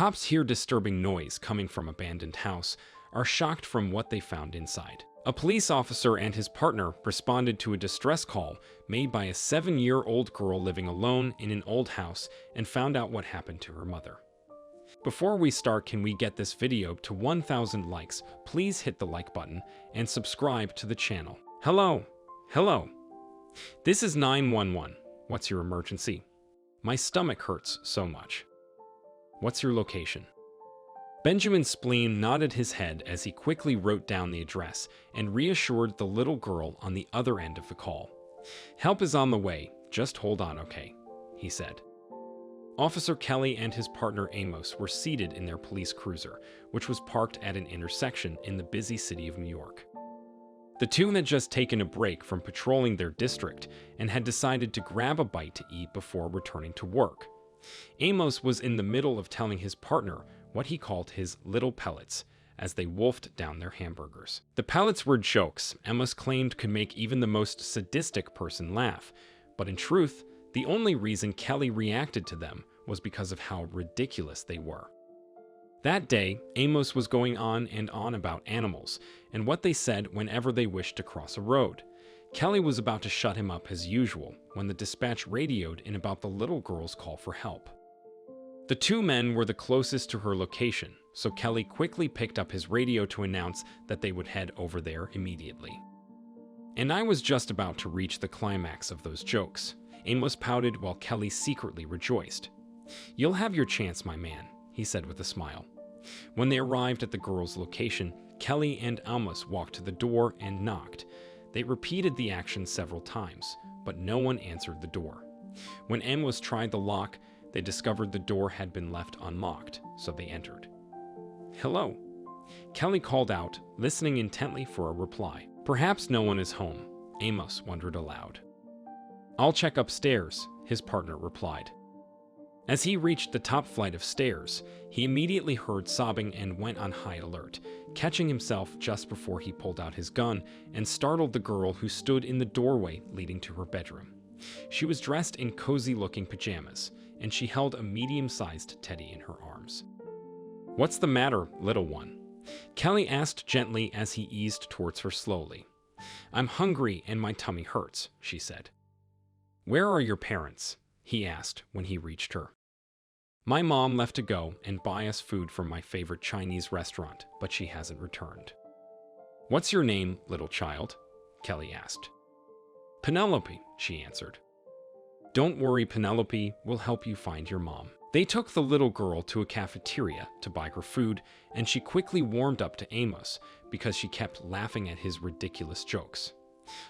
Cops hear disturbing noise coming from abandoned house, are shocked from what they found inside. A police officer and his partner responded to a distress call made by a 7-year-old girl living alone in an old house and found out what happened to her mother. Before we start, can we get this video to 1,000 likes? Please hit the like button and subscribe to the channel. Hello. This is 911. What's your emergency? My stomach hurts so much. What's your location? Benjamin Spleen nodded his head as he quickly wrote down the address and reassured the little girl on the other end of the call. Help is on the way, just hold on, okay, he said. Officer Kelly and his partner Amos were seated in their police cruiser, which was parked at an intersection in the busy city of New York. The two had just taken a break from patrolling their district and had decided to grab a bite to eat before returning to work. Amos was in the middle of telling his partner what he called his little pellets as they wolfed down their hamburgers. The pellets were jokes Amos claimed could make even the most sadistic person laugh, but in truth, the only reason Kelly reacted to them was because of how ridiculous they were. That day, Amos was going on and on about animals and what they said whenever they wished to cross a road. Kelly was about to shut him up as usual when the dispatch radioed in about the little girl's call for help. The two men were the closest to her location, so Kelly quickly picked up his radio to announce that they would head over there immediately. And I was just about to reach the climax of those jokes. Amos pouted while Kelly secretly rejoiced. You'll have your chance, my man, he said with a smile. When they arrived at the girl's location, Kelly and Amos walked to the door and knocked. They repeated the action several times, but no one answered the door. When Amos tried the lock, they discovered the door had been left unlocked, so they entered. Hello, Kelly called out, listening intently for a reply. Perhaps no one is home, Amos wondered aloud. I'll check upstairs, his partner replied. As he reached the top flight of stairs, he immediately heard sobbing and went on high alert, catching himself just before he pulled out his gun and startled the girl who stood in the doorway leading to her bedroom. She was dressed in cozy-looking pajamas, and she held a medium-sized teddy in her arms. What's the matter, little one? Kelly asked gently as he eased towards her slowly. I'm hungry and my tummy hurts, she said. Where are your parents? He asked when he reached her. My mom left to go and buy us food from my favorite Chinese restaurant, but she hasn't returned. What's your name, little child? Kelly asked. Penelope, she answered. Don't worry, Penelope will help you find your mom. They took the little girl to a cafeteria to buy her food, and she quickly warmed up to Amos because she kept laughing at his ridiculous jokes.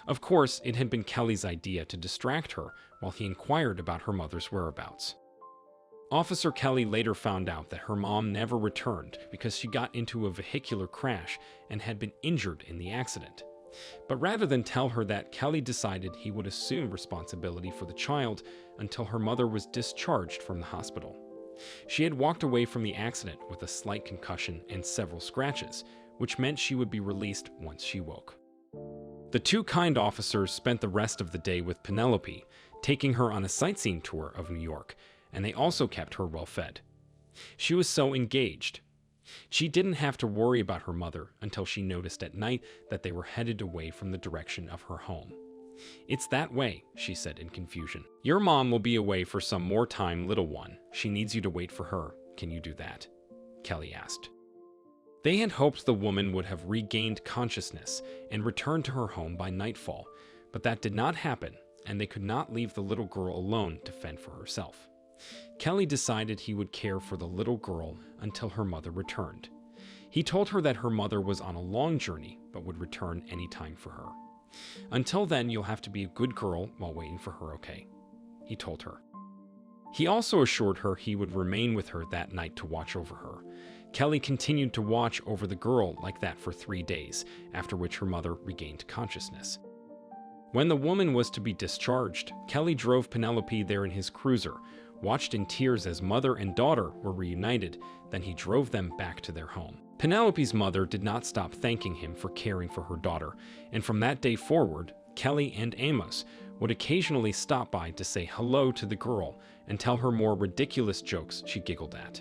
Of course, it had been Kelly's idea to distract her while he inquired about her mother's whereabouts. Officer Kelly later found out that her mom never returned because she got into a vehicular crash and had been injured in the accident. But rather than tell her that, Kelly decided he would assume responsibility for the child until her mother was discharged from the hospital. She had walked away from the accident with a slight concussion and several scratches, which meant she would be released once she woke. The two kind officers spent the rest of the day with Penelope, taking her on a sightseeing tour of New York, and they also kept her well fed. She was so engaged. She didn't have to worry about her mother until she noticed at night that they were headed away from the direction of her home. It's that way, she said in confusion. Your mom will be away for some more time, little one. She needs you to wait for her. Can you do that? Kelly asked. They had hoped the woman would have regained consciousness and returned to her home by nightfall, but that did not happen, and they could not leave the little girl alone to fend for herself. Kelly decided he would care for the little girl until her mother returned. He told her that her mother was on a long journey but would return any time for her. Until then, you'll have to be a good girl while waiting for her, okay? He told her. He also assured her he would remain with her that night to watch over her. Kelly continued to watch over the girl like that for 3 days, after which her mother regained consciousness. When the woman was to be discharged, Kelly drove Penelope there in his cruiser, watched in tears as mother and daughter were reunited, then he drove them back to their home. Penelope's mother did not stop thanking him for caring for her daughter, and from that day forward, Kelly and Amos would occasionally stop by to say hello to the girl and tell her more ridiculous jokes she giggled at.